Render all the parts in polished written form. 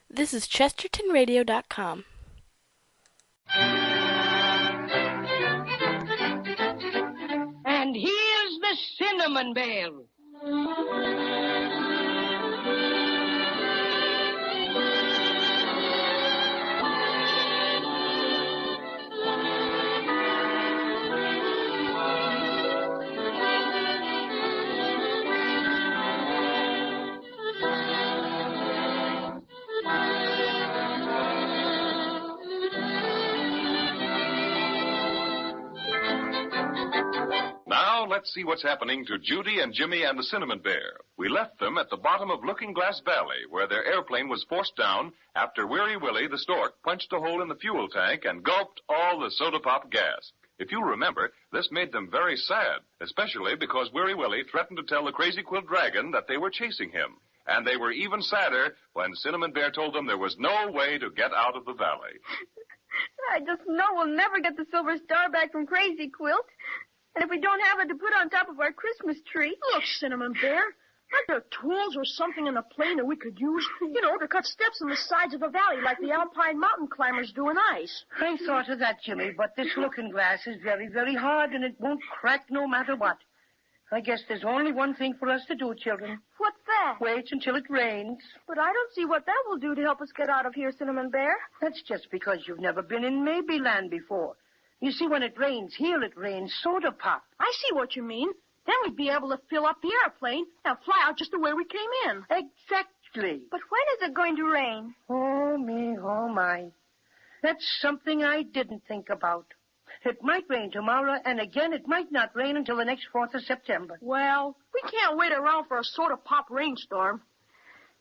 This is ChestertonRadio.com. And here's the cinnamon bell. Let's see what's happening to Judy and Jimmy and the Cinnamon Bear. We left them at the bottom of Looking Glass Valley, where their airplane was forced down after Weary Willie the stork punched a hole in the fuel tank and gulped all the soda pop gas. If you remember, this made them very sad, especially because Weary Willie threatened to tell the Crazy Quilt Dragon that they were chasing him. And they were even sadder when Cinnamon Bear told them there was no way to get out of the valley. I just know we'll never get the silver star back from Crazy Quilt. And if we don't have it to put on top of our Christmas tree... Look, Cinnamon Bear, aren't there tools or something in the plane that we could use? You know, to cut steps in the sides of the valley like the alpine mountain climbers do in ice. I thought of that, Jimmy, but this looking glass is very, very hard, and it won't crack no matter what. I guess there's only one thing for us to do, children. What's that? Wait until it rains. But I don't see what that will do to help us get out of here, Cinnamon Bear. That's just because you've never been in Maybeland before. You see, when it rains here, it rains soda pop. I see what you mean. Then we'd be able to fill up the airplane and fly out just the way we came in. Exactly. But when is it going to rain? Oh, me, oh, my. That's something I didn't think about. It might rain tomorrow, and again, it might not rain until the next 4th of September. Well, we can't wait around for a soda pop rainstorm.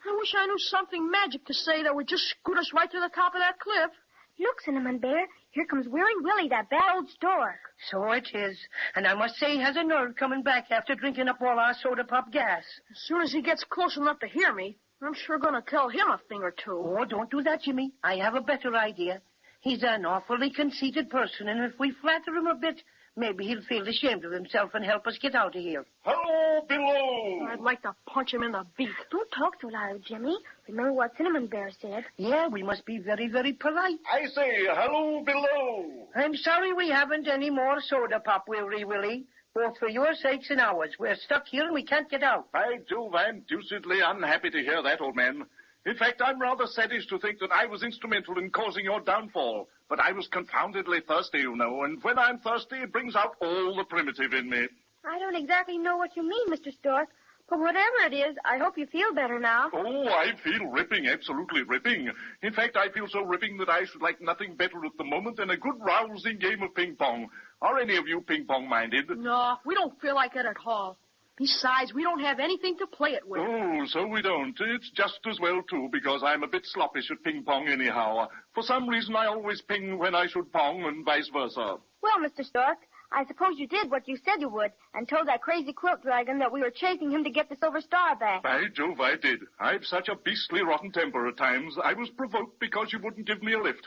I wish I knew something magic to say that would just scoot us right to the top of that cliff. Look, Cinnamon Bear, here comes Weary Willie, that bad old stork. So it is. And I must say he has a nerve coming back after drinking up all our soda pop gas. As soon as he gets close enough to hear me, I'm sure going to tell him a thing or two. Oh, don't do that, Jimmy. I have a better idea. He's an awfully conceited person, and if we flatter him a bit, maybe he'll feel ashamed of himself and help us get out of here. Hello, below! I'd like to punch him in the beak. Don't talk so loud, Jimmy. Remember what Cinnamon Bear said. Yeah, we must be very, very polite. I say, hello, below! I'm sorry we haven't any more soda pop, Weary Willie. Both for your sakes and ours. We're stuck here and we can't get out. I do, I'm deucedly unhappy to hear that, old man. In fact, I'm rather saddened to think that I was instrumental in causing your downfall. But I was confoundedly thirsty, you know, and when I'm thirsty, it brings out all the primitive in me. I don't exactly know what you mean, Mr. Stork, but whatever it is, I hope you feel better now. Oh, I feel ripping, absolutely ripping. In fact, I feel so ripping that I should like nothing better at the moment than a good rousing game of ping-pong. Are any of you ping-pong-minded? No, we don't feel like it at all. Besides, we don't have anything to play it with. Oh, so we don't. It's just as well, too, because I'm a bit sloppish at ping-pong anyhow. For some reason, I always ping when I should pong and vice versa. Well, Mr. Stork, I suppose you did what you said you would and told that Crazy Quilt Dragon that we were chasing him to get the silver star back. By Jove, I did. I've such a beastly rotten temper at times. I was provoked because you wouldn't give me a lift.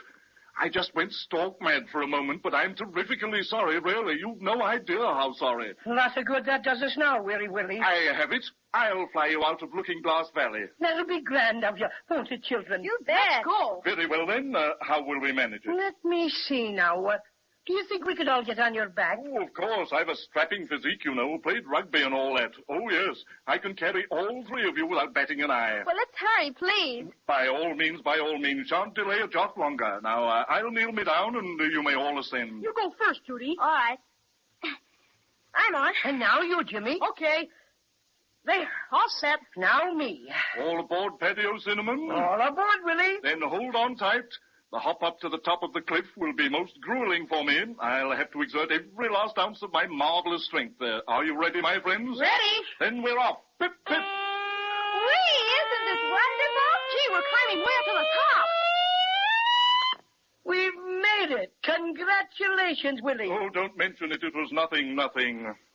I just went stork mad for a moment, but I'm terrifically sorry, really. You've no idea how sorry. Lot of good that does us now, Weary Willie. I have it. I'll fly you out of Looking Glass Valley. That'll be grand of you, won't it, children? You bet. Let's go. Very well, then. How will we manage it? Let me see now. Do you think we could all get on your back? Oh, of course. I've a strapping physique, you know. Played rugby and all that. Oh, yes. I can carry all three of you without batting an eye. Well, let's hurry, please. By all means, by all means. Shan't delay a jot longer. Now, I'll kneel me down and you may all ascend. You go first, Judy. All right. I'm on. And now you, Jimmy. Okay. There, all set. Now me. All aboard, Patio Cinnamon? All aboard, Willie. Then hold on tight. The hop up to the top of the cliff will be most grueling for me. I'll have to exert every last ounce of my marvelous strength. Are you ready, my friends? Ready. Then we're off. Pip, pip. Whee! Isn't this wonderful? Gee, we're climbing way up to the top. We've made it. Congratulations, Willie. Oh, don't mention it. It was nothing.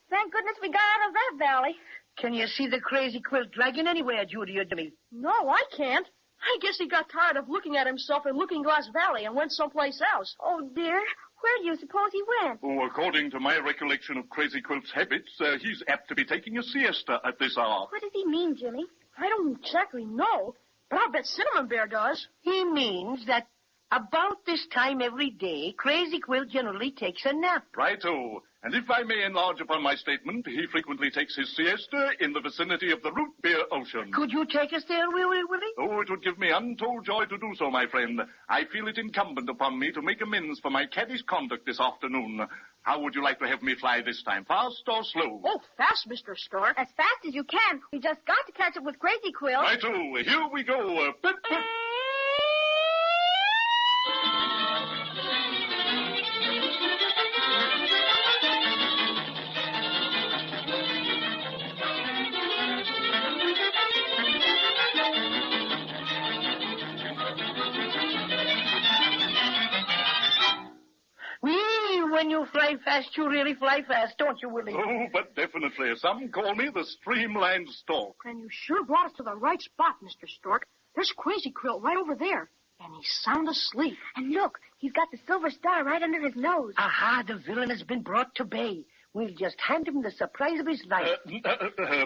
Thank goodness we got out of that valley. Can you see the Crazy Quilt Dragon anywhere, Judy or Jimmy? No, I can't. I guess he got tired of looking at himself in Looking Glass Valley and went someplace else. Oh, dear. Where do you suppose he went? Oh, according to my recollection of Crazy Quilt's habits, he's apt to be taking a siesta at this hour. What does he mean, Jimmy? I don't exactly know. But I'll bet Cinnamon Bear does. He means that about this time every day, Crazy Quilt generally takes a nap. Righto. And if I may enlarge upon my statement, he frequently takes his siesta in the vicinity of the root beer ocean. Could you take us there, Willie? Oh, it would give me untold joy to do so, my friend. I feel it incumbent upon me to make amends for my caddish conduct this afternoon. How would you like to have me fly this time, fast or slow? Oh, fast, Mr. Stork. As fast as you can. We just got to catch up with Crazy Quilt. Righto. Here we go. Pip, pip. When you fly fast, you really fly fast, don't you, Willie? Oh, but definitely. Some call me the streamlined stork. And you sure brought us to the right spot, Mr. Stork. There's Crazy Quilt right over there. And he's sound asleep. And look, he's got the silver star right under his nose. Aha, the villain has been brought to bay. We'll just hand him the surprise of his life.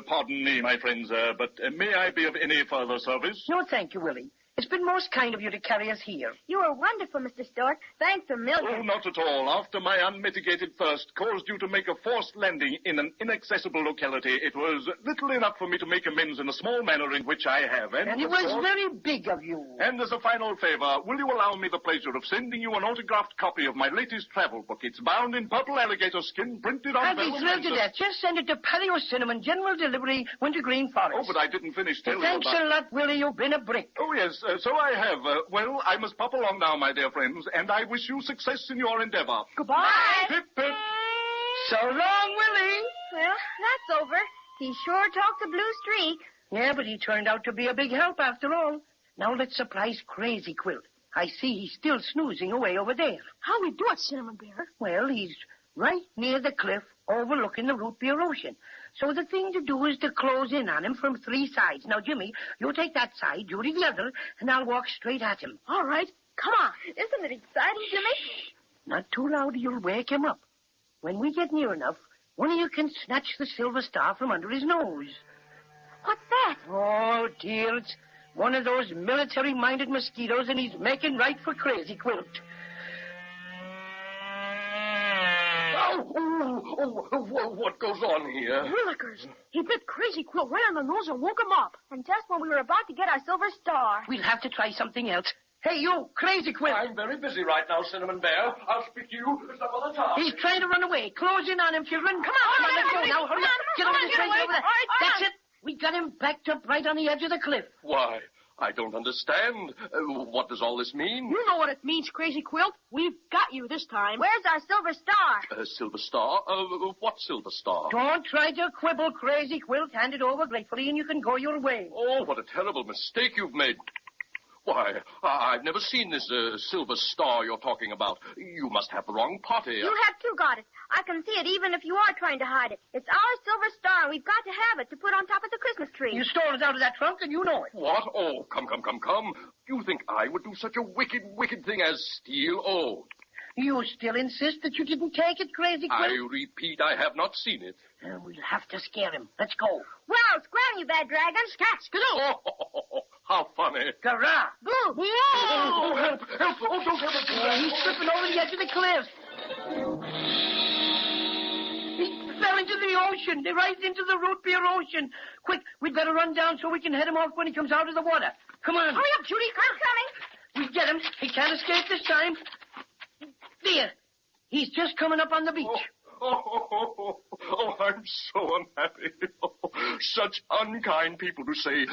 Pardon me, my friends, but may I be of any further service? No, thank you, Willie. It's been most kind of you to carry us here. You were wonderful, Mr. Stork. Thanks a million. Oh, not at all. After my unmitigated thirst caused you to make a forced landing in an inaccessible locality, it was little enough for me to make amends in a small manner in which I have. And it was very big of you. And as a final favor, will you allow me the pleasure of sending you an autographed copy of my latest travel book? It's bound in purple alligator skin, printed on I'd be vellum thrilled to laces. death. Just send it to Paleo Cinnamon, General Delivery, Wintergreen Forest. Oh, but I didn't finish telling you Thanks about... a lot, Willie. You've been a brick. Oh, yes, so I have. Well, I must pop along now, my dear friends, and I wish you success in your endeavor. Goodbye. Pip, pip. So long, Willie. Well, that's over. He sure talked a blue streak. Yeah, but he turned out to be a big help after all. Now let's surprise Crazy Quilt. I see he's still snoozing away over there. How we do it, Cinnamon Bear? Well, he's right near the cliff overlooking the root beer ocean. So the thing to do is to close in on him from three sides. Now, Jimmy, you take that side, Judy the other, and I'll walk straight at him. All right. Come on. Isn't it exciting, Jimmy? Not too loud or you'll wake him up. When we get near enough, one of you can snatch the silver star from under his nose. What's that? Oh, dear, it's one of those military-minded mosquitoes, and he's making right for Crazy Quilt. What goes on here? Willikers. He bit Crazy Quilt right on the nose and woke him up. And just when we were about to get our silver star. We'll have to try something else. Hey, you, Crazy Quilt. I'm very busy right now, Cinnamon Bear. I'll speak to you some other time. He's trying to run away. Close in on him, children. Come on, let's go now. Hurry up. Get over this way, over there. That's it. We got him backed up right on the edge of the cliff. Why, I don't understand. What does all this mean? You know what it means, Crazy Quilt. We've got you this time. Where's our silver star? Silver Star? What Silver Star? Don't try to quibble, Crazy Quilt. Hand it over gratefully and you can go your way. Oh, what a terrible mistake you've made. Why, I've never seen this Silver Star you're talking about. You must have the wrong party. You have too, Goddess. I can see it even if you are trying to hide it. It's our silver star, and we've got to have it to put on top of the Christmas tree. You stole it out of that trunk and you know it. What? Oh, come. You think I would do such a wicked thing as steal? Oh, You still insist that you didn't take it, Crazy Quilt? I repeat, I have not seen it. We'll have to scare him. Let's go. Well, scram, you bad dragon. Scat, skidoo. Oh, how funny. Garah! Boo! Oh, help. Oh, don't ever do that. He's tripping over the edge of the cliff. He fell into the ocean. Right into the root beer ocean. Quick, we'd better run down so we can head him off when he comes out of the water. Come on. Hurry up, Judy. I'm coming. We get him. He can't escape this time. There. He's just coming up on the beach. Oh, I'm so unhappy. Such unkind people to say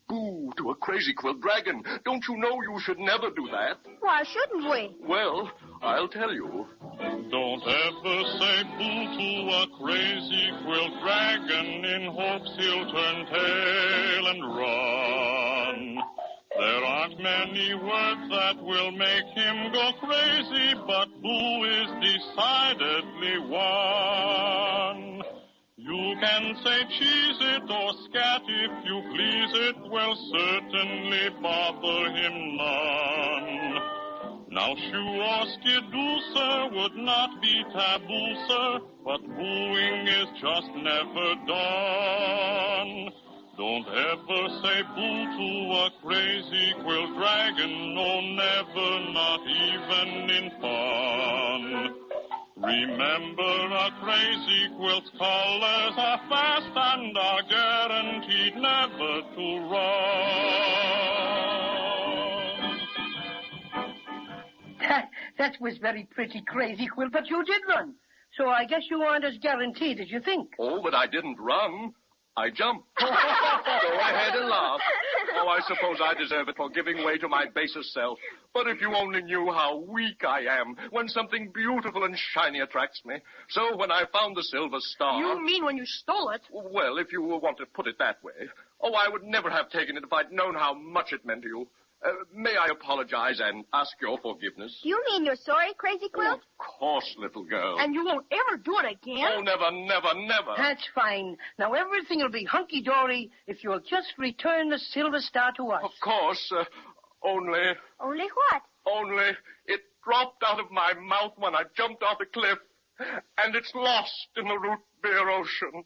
boo to a Crazy Quilt Dragon. Don't you know you should never do that? Why shouldn't we? Well, I'll tell you. Don't ever say boo to a Crazy Quilt Dragon in hopes he'll turn tail and run. There aren't many words that will make him go crazy, but boo is decidedly one. You can say cheese it or scat if you please, it will certainly bother him none. Now shoo or skidoo, sir, would not be taboo, sir, but booing is just never done. Don't ever say boo to a crazy quilt dragon. No, never, not even in fun. Remember, a crazy quilt's colors are fast and are guaranteed never to run. That was very pretty, Crazy Quilt, but you did run. So I guess you aren't as guaranteed as you think. Oh, but I didn't run. I jumped. Go ahead and laugh. Oh, I suppose I deserve it for giving way to my basest self. But if you only knew how weak I am when something beautiful and shiny attracts me. So when I found the silver star... You mean when you stole it? Well, if you want to put it that way. Oh, I would never have taken it if I'd known how much it meant to you. May I apologize and ask your forgiveness? You mean you're sorry, Crazy Quilt? Of course, little girl. And you won't ever do it again? Oh, never, never, never. That's fine. Now everything will be hunky-dory if you'll just return the silver star to us. Of course, only... Only what? Only it dropped out of my mouth when I jumped off the cliff, and it's lost in the root beer ocean.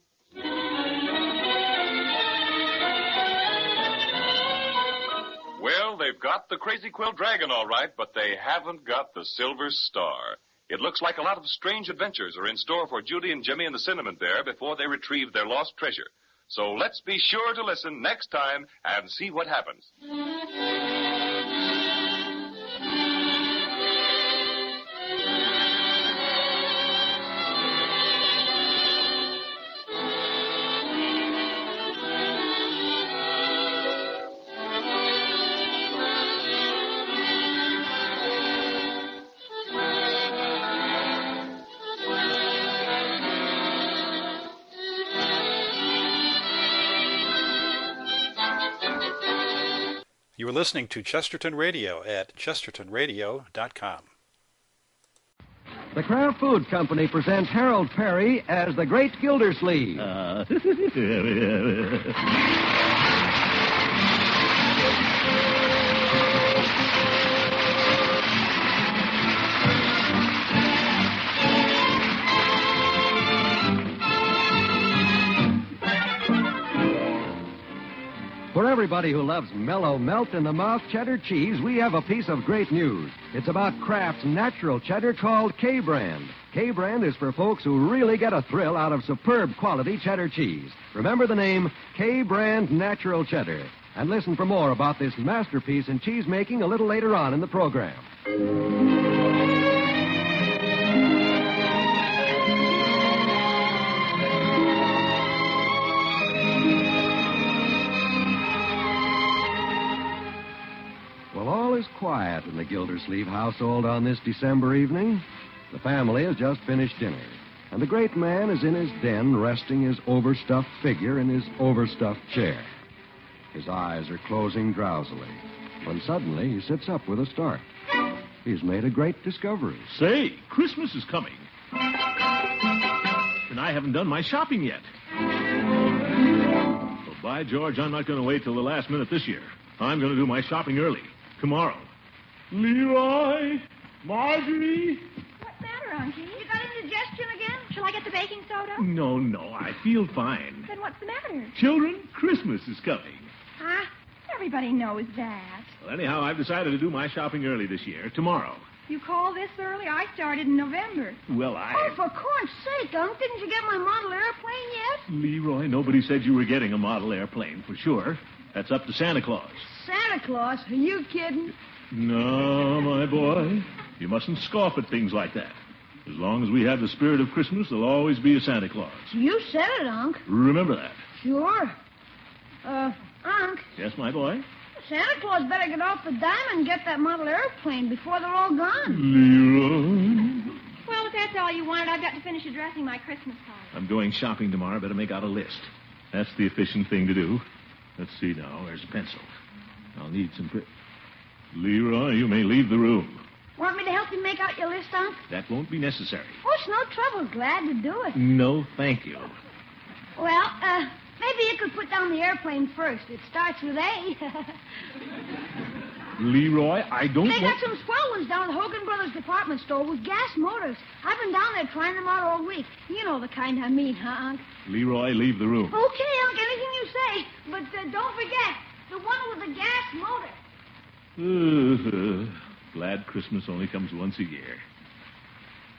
Well, they've got the Crazy Quilt Dragon all right, but they haven't got the Silver Star. It looks like a lot of strange adventures are in store for Judy and Jimmy and the Cinnamon Bear before they retrieve their lost treasure. So let's be sure to listen next time and see what happens. You are listening to Chesterton Radio at chestertonradio.com. The Kraft Food Company presents Harold Perry as the Great Gildersleeve. For everybody who loves mellow, melt-in-the-mouth cheddar cheese, we have a piece of great news. It's about Kraft's natural cheddar called K-Brand. K-Brand is for folks who really get a thrill out of superb quality cheddar cheese. Remember the name K-Brand Natural Cheddar. And listen for more about this masterpiece in cheese-making a little later on in the program. All is quiet in the Gildersleeve household on this December evening. The family has just finished dinner, and the great man is in his den resting his overstuffed figure in his overstuffed chair. His eyes are closing drowsily, when suddenly he sits up with a start. He's made a great discovery. Say, Christmas is coming. And I haven't done my shopping yet. Well, by George, I'm not going to wait till the last minute this year. I'm going to do my shopping early. Tomorrow. Leroy, Marjorie. What's the matter, Unky? You got indigestion again? Shall I get the baking soda? No, I feel fine. Then what's the matter? Children, Christmas is coming. Huh? Everybody knows that. Well, anyhow, I've decided to do my shopping early this year, tomorrow. You call this early? I started in November. Well, Oh, for corn's sake, Unc, didn't you get my model airplane yet? Leroy, nobody said you were getting a model airplane, for sure. That's up to Santa Claus. Santa Claus? Are you kidding? No, my boy. You mustn't scoff at things like that. As long as we have the spirit of Christmas, there'll always be a Santa Claus. You said it, Unc. Remember that. Sure. Unc. Yes, my boy? Santa Claus better get off the dime and get that model airplane before they're all gone. Leroy. Well, if that's all you wanted, I've got to finish addressing my Christmas card. I'm going shopping tomorrow. Better make out a list. That's the efficient thing to do. Let's see now. Where's a pencil? I'll need some... Leroy, you may leave the room. Want me to help you make out your list, Unc? That won't be necessary. Oh, it's no trouble. Glad to do it. No, thank you. Well, maybe you could put down the airplane first. It starts with A. Leroy, I don't They want... got some swell ones down at Hogan Brothers department store with gas motors. I've been down there trying them out all week. You know the kind I mean, huh, Unc? Leroy, leave the room. Okay, Unc, anything you say. But don't forget, the one with the gas motor. Glad Christmas only comes once a year.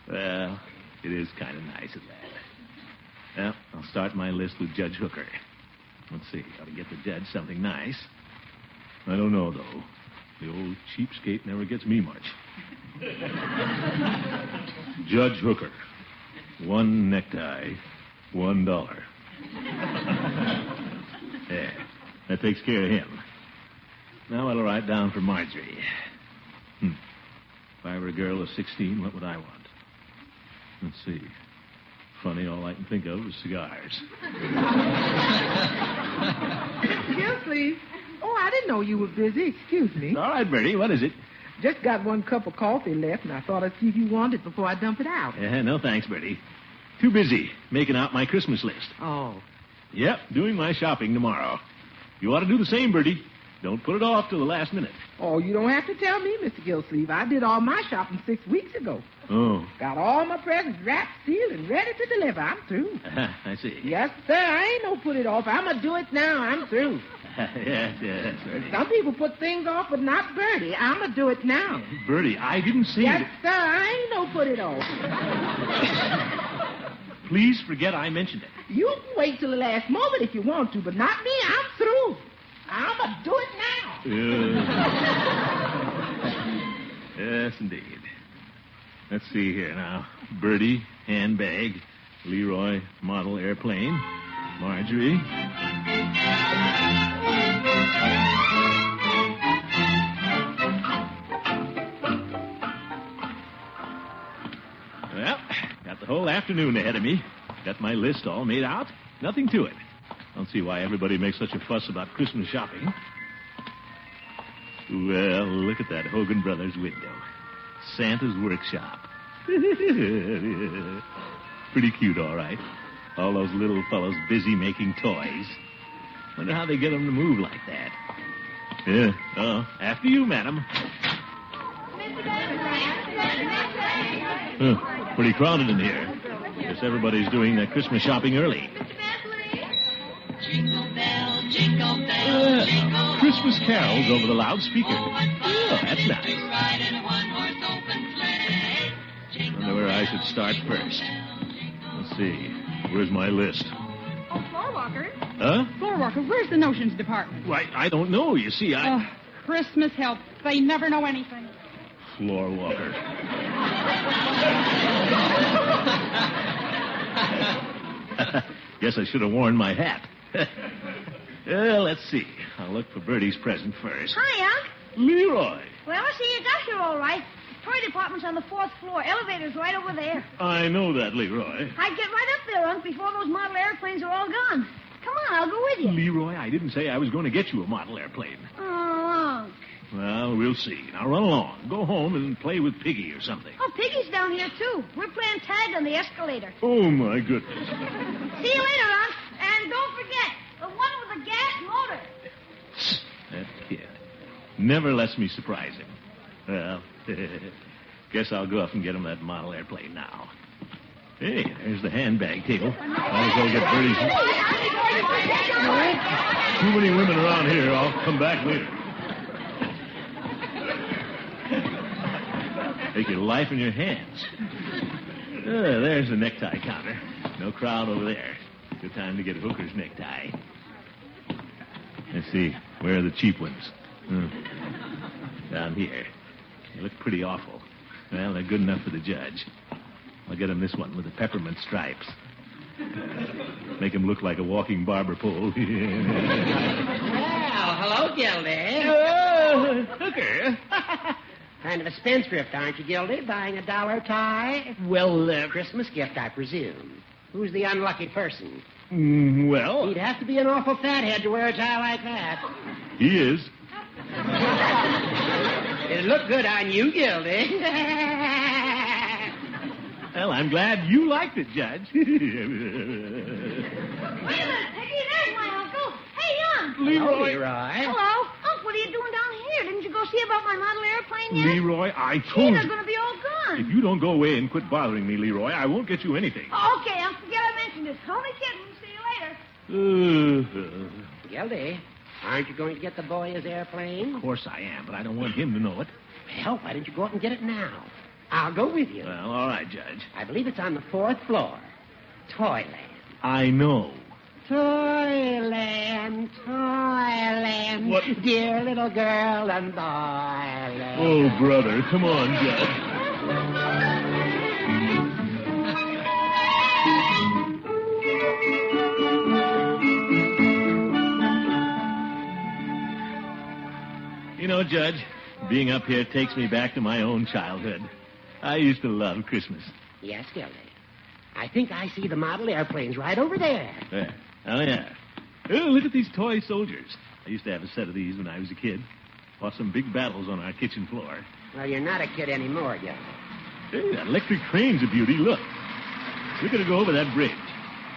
Well, it is kind of nice at that. Well, I'll start my list with Judge Hooker. Let's see, how to get the judge something nice. I don't know, though. The old cheapskate never gets me much. Judge Hooker. 1 necktie, $1. There. That takes care of him. Now I'll write down for Marjorie. If I were a girl of 16, what would I want? Let's see. Funny, all I can think of is cigars. Gildersleeve. Oh, I didn't know you were busy. Excuse me. All right, Bertie, what is it? Just got 1 cup of coffee left, and I thought I'd see if you wanted it before I dump it out. No, thanks, Bertie. Too busy making out my Christmas list. Oh. Yep, doing my shopping tomorrow. You ought to do the same, Bertie. Don't put it off till the last minute. Oh, you don't have to tell me, Mr. Gildersleeve. I did all my shopping 6 weeks ago. Oh. Got all my presents wrapped, sealed, and ready to deliver. I'm through. I see. Yes, sir. I ain't no put it off. I'm going to do it now. I'm through. Yes, Bertie. Some people put things off, but not Bertie. I'm going to do it now. Bertie, I didn't say Yes, that. sir. I ain't no put it off. Please forget I mentioned it. You can wait till the last moment if you want to, but not me. I'm through. I'm going to do it now. Yes, indeed. Let's see here now. Bertie, handbag. Leroy, model airplane. Marjorie. Well, got the whole afternoon ahead of me. Got my list all made out. Nothing to it. Don't see why everybody makes such a fuss about Christmas shopping. Well, look at that Hogan Brothers window. Santa's workshop. Pretty cute, all right. All those little fellows busy making toys. Wonder how they get them to move like that. Yeah. Oh, after you, madam. Pretty crowded in here. Guess everybody's doing their Christmas shopping early. Jingle bell, jingle bell, jingle. Christmas carols over the loudspeaker. Oh, that's nice. Wonder where I should start first. Let's see. Where's my list? Oh, floor walker. Huh? Floor walker, where's the notions department? Why, I don't know. You see, Oh, Christmas help. They never know anything. Floor walker. Guess I should have worn my hat. Well, let's see. I'll look for Bertie's present first. Hi, Unc. Leroy. Well, I see you got here all right. Toy department's on the 4th floor. Elevator's right over there. I know that, Leroy. I'd get right up there, Unc, before those model airplanes are all gone. Come on, I'll go with you. Leroy, I didn't say I was going to get you a model airplane. Oh, Unc. Well, we'll see. Now run along. Go home and play with Piggy or something. Oh, Piggy's down here, too. We're playing tag on the escalator. Oh, my goodness. See you later, Unc. And don't forget, the one with the gas motor. That kid never lets me surprise him. Well, guess I'll go up and get him that model airplane now. Hey, there's the handbag table. Might as well get Bertie's. Too many women around here. I'll come back later. Take your life in your hands. There's the necktie counter. No crowd over there. Good time to get Hooker's necktie. Let's see. Where are the cheap ones? Down here. They look pretty awful. Well, they're good enough for the judge. I'll get him this one with the peppermint stripes. Make him look like a walking barber pole. Well, hello, Gildy. Hooker. Kind of a spendthrift, aren't you, Gildy? Buying a $1 tie? Well, Christmas gift, I presume. Who's the unlucky person? Well... He'd have to be an awful fathead to wear a tie like that. He is. It'll look good on you, Gildy. Well, I'm glad you liked it, Judge. Wait a minute, Piggy. There's my uncle. Hey, Unc. Leroy. Leroy. Hello. Unc, what are you doing down here? Didn't you go see see about my model airplane yet? Leroy, I Gee, told they're you. going to be all gone. If you don't go away and quit bothering me, Leroy, I won't get you anything. Okay, I'll forget I mentioned it. Only kidding. See you later. Gildy, aren't you going to get the boy his airplane? Of course I am, but I don't want him to know it. Well, why don't you go up and get it now? I'll go with you. Well, all right, Judge. I believe it's on the 4th floor. Toyland. I know. Toyland, Toyland. What? Dear little girl and boyland. Oh, brother, come on, Judge. You know, Judge, being up here takes me back to my own childhood. I used to love Christmas. Yes, Gildy. I think I see the model airplanes right over there. There. Oh, yeah. Oh, look at these toy soldiers. I used to have a set of these when I was a kid. Fought some big battles on our kitchen floor. Well, you're not a kid anymore, Gildy. Hey, that electric train's a beauty. Look. Look at it go over that bridge.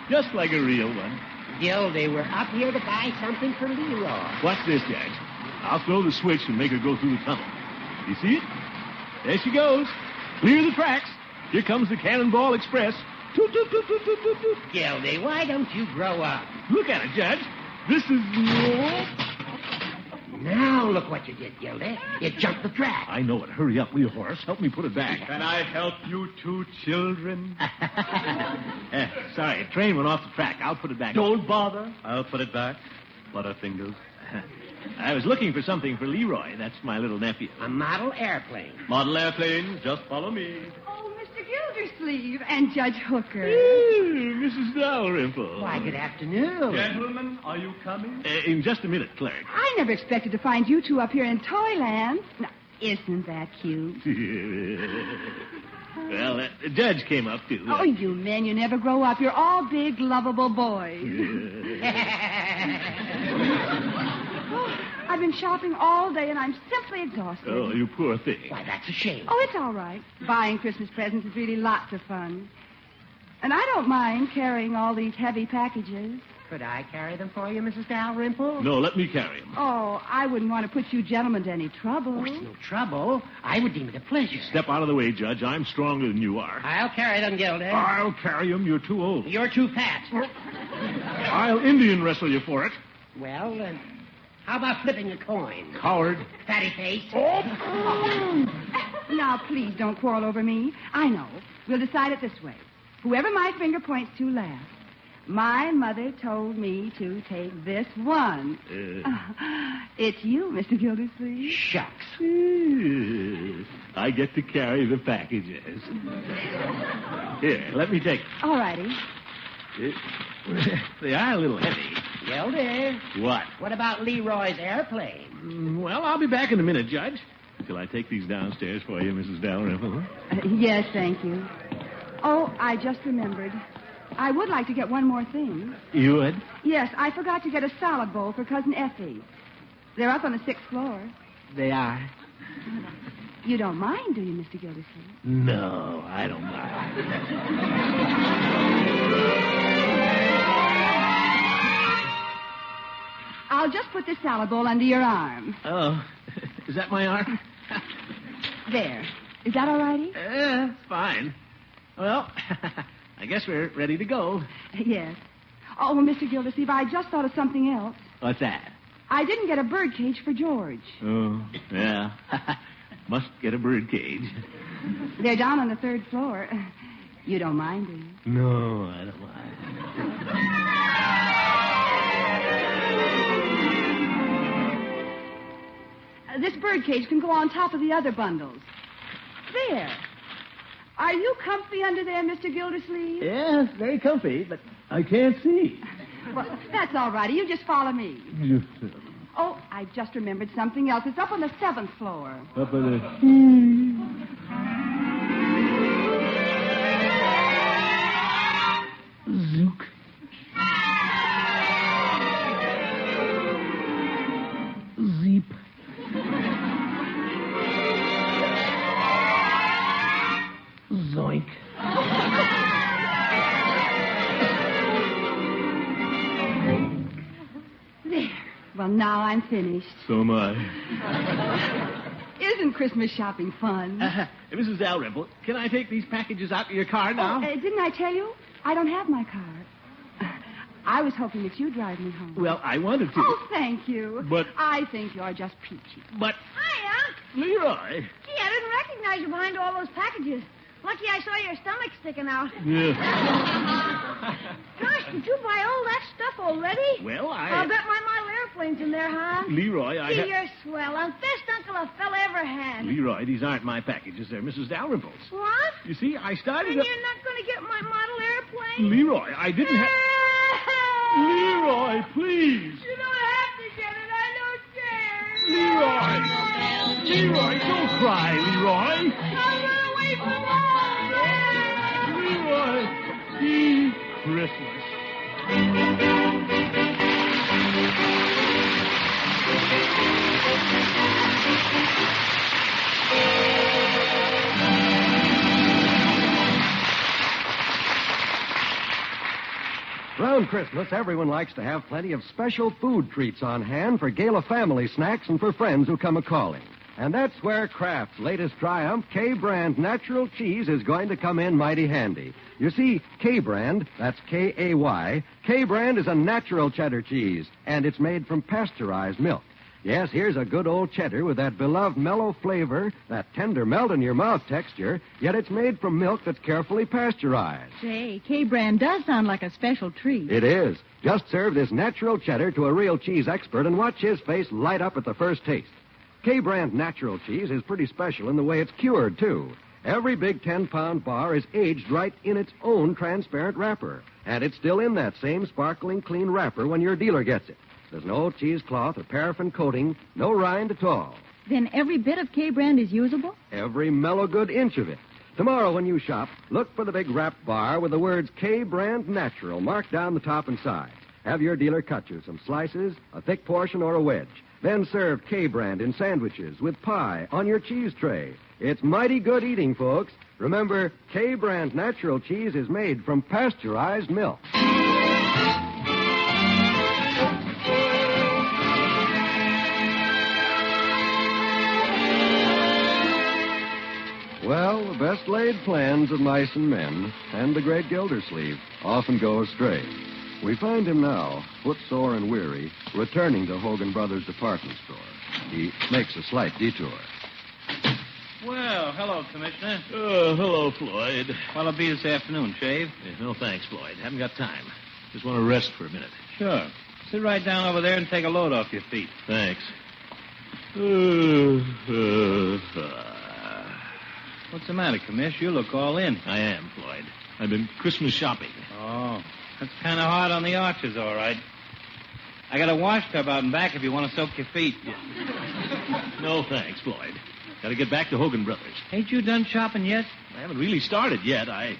Just like a real one. Gildy, we're up here to buy something for Leroy. Watch this, Judge. I'll throw the switch and make her go through the tunnel. You see it? There she goes. Clear the tracks. Here comes the Cannonball Express. Toot, toot, toot, toot, toot, toot, toot. Gildy, why don't you grow up? Look at it, Judge. This is... Now look what you did, Gildy. You jumped the track. I know it. Hurry up, wheel horse. Help me put it back. Can I help you two children? Sorry, a train went off the track. I'll put it back. Don't bother. I'll put it back. Butterfingers. I was looking for something for Leroy. That's my little nephew. A model airplane. Model airplane, just follow me. Oh, Mr. Gildersleeve and Judge Hooker. Mrs. Dalrymple. Why, good afternoon. Gentlemen, are you coming? In just a minute, clerk. I never expected to find you two up here in Toyland. Now, isn't that cute? Well, the judge came up, too. Oh, you men, you never grow up. You're all big, lovable boys. I've been shopping all day, and I'm simply exhausted. Oh, you poor thing. Why, that's a shame. Oh, it's all right. Buying Christmas presents is really lots of fun. And I don't mind carrying all these heavy packages. Could I carry them for you, Mrs. Dalrymple? No, let me carry him. Oh, I wouldn't want to put you gentlemen to any trouble. Oh, it's no trouble. I would deem it a pleasure. Step out of the way, Judge. I'm stronger than you are. I'll carry them, Gildy. I'll carry him. You're too old. You're too fat. I'll Indian wrestle you for it. Well, how about flipping a coin? Coward. Fatty face. Oh. Now, please don't quarrel over me. I know. We'll decide it this way. Whoever my finger points to last. My mother told me to take this one. It's you, Mr. Gildersleeve. Shucks. I get to carry the packages. Here, let me take... All righty. They are a little heavy. Gildy. What? What about Leroy's airplane? Well, I'll be back in a minute, Judge. Shall I take these downstairs for you, Mrs. Dalrymple? Yes, thank you. Oh, I just remembered. I would like to get one more thing. You would? Yes, I forgot to get a salad bowl for Cousin Effie. They're up on the 6th floor. They are. You don't mind, do you, Mr. Gildersleeve? No, I don't mind. I'll just put this salad bowl under your arm. Oh, is that my arm? There. Is that all righty? Fine. Well, I guess we're ready to go. Yes. Oh, well, Mr. Gildersleeve, I just thought of something else. What's that? I didn't get a bird cage for George. Oh, yeah. Must get a bird cage. They're down on the 3rd floor. You don't mind, do you? No, I don't mind. This bird cage can go on top of the other bundles. There. Are you comfy under there, Mr. Gildersleeve? Yes, very comfy, but I can't see. Well, that's all righty. You just follow me. Oh, I just remembered something else. It's up on the 7th floor. Up on the... Zook. Zeep. Zoink. There. Well, now I'm finished. So am I. Isn't Christmas shopping fun? Mrs. Dalrymple, can I take these packages out of your car now? Didn't I tell you? I don't have my car. I was hoping that you'd drive me home. Well, I wanted to. Oh, thank you. But... I think you're just peachy. But... Hiya. Leroy. Gee, I didn't recognize you behind all those packages. Lucky I saw your stomach sticking out. Yeah. Gosh, did you buy all that stuff already? Well, I'll bet my model airplane's in there, huh? Leroy, Gee, you're swell. I'm best uncle a fella ever had. Leroy, these aren't my packages. They're Mrs. Dalrymple's. What? You see, I started... Then you're not going to get my model airplane? Leroy, I didn't have... Leroy, please. You don't have to get it. I don't care. Leroy. Leroy, don't cry, Leroy. I'll run away from home. Leroy. Be Christmas. Around Christmas, everyone likes to have plenty of special food treats on hand for Gala family snacks and for friends who come a-calling. And that's where Kraft's latest triumph, K-Brand Natural Cheese, is going to come in mighty handy. You see, K-Brand, that's K-A-Y, K-Brand is a natural cheddar cheese, and it's made from pasteurized milk. Yes, here's a good old cheddar with that beloved mellow flavor, that tender melt-in-your-mouth texture, yet it's made from milk that's carefully pasteurized. Say, K-Brand does sound like a special treat. It is. Just serve this natural cheddar to a real cheese expert and watch his face light up at the first taste. K-Brand natural cheese is pretty special in the way it's cured, too. Every big 10-pound bar is aged right in its own transparent wrapper, and it's still in that same sparkling clean wrapper when your dealer gets it. There's no cheesecloth or paraffin coating, no rind at all. Then every bit of K-Brand is usable? Every mellow good inch of it. Tomorrow when you shop, look for the big wrapped bar with the words K-Brand Natural marked down the top and side. Have your dealer cut you some slices, a thick portion, or a wedge. Then serve K-Brand in sandwiches with pie on your cheese tray. It's mighty good eating, folks. Remember, K-Brand Natural Cheese is made from pasteurized milk. Well, the best laid plans of mice and men, and the great Gildersleeve, often go astray. We find him now, footsore and weary, returning to Hogan Brothers' department store. He makes a slight detour. Well, hello, Commissioner. Hello, Floyd. What'll it be this afternoon, Shave? No, thanks, Floyd. Haven't got time. Just want to rest for a minute. Sure. Sit right down over there and take a load off your feet. Thanks. What's the matter, Commish? You look all in. I am, Floyd. I've been Christmas shopping. Oh, that's kind of hard on the arches, all right. I got a wash tub out and back if you want to soak your feet. No, thanks, Floyd. Got to get back to Hogan Brothers. Ain't you done shopping yet? I haven't really started yet. I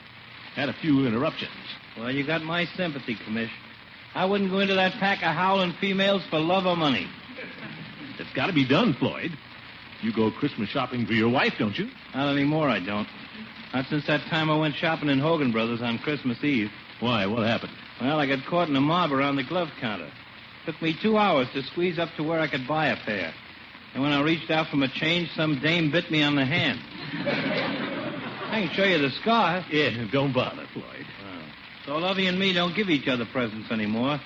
had a few interruptions. Well, you got my sympathy, Commish. I wouldn't go into that pack of howling females for love or money. It's got to be done, Floyd. You go Christmas shopping for your wife, don't you? Not anymore, I don't. Not since that time I went shopping in Hogan Brothers on Christmas Eve. Why? What happened? Well, I got caught in a mob around the glove counter. Took me 2 hours to squeeze up to where I could buy a pair. And when I reached out for my change, some dame bit me on the hand. I can show you the scar. Yeah, don't bother, Floyd. So Lovey and me don't give each other presents anymore.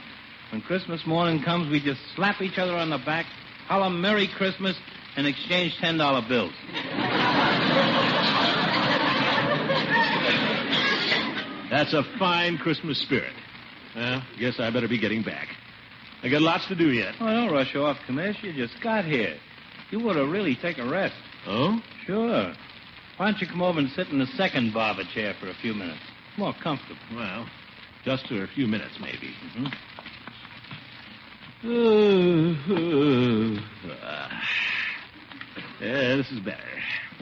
When Christmas morning comes, we just slap each other on the back, holler Merry Christmas, and exchange $10 bills. That's a fine Christmas spirit. Well, guess I better be getting back. I got lots to do yet. Oh, don't rush off, Commish. You just got here. You ought to really take a rest. Oh? Sure. Why don't you come over and sit in the second barber chair for a few minutes? More comfortable. Well, just for a few minutes, maybe. Yeah, this is better.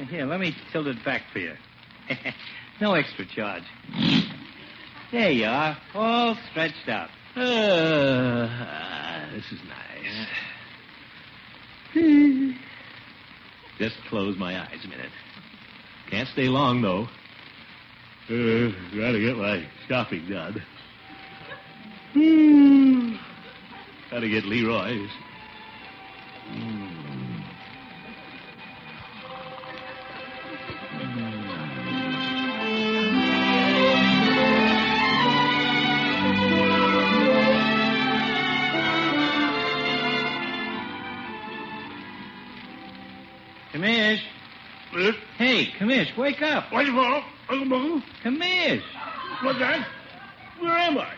Here, let me tilt it back for you. No extra charge. There you are, all stretched out. This is nice. Just close my eyes a minute. Can't stay long, though. Gotta get my shopping done. Gotta get Leroy's. Hey, Commish, wake up. What do you want? Uncle Bungle? Commish. What's that? Where am I?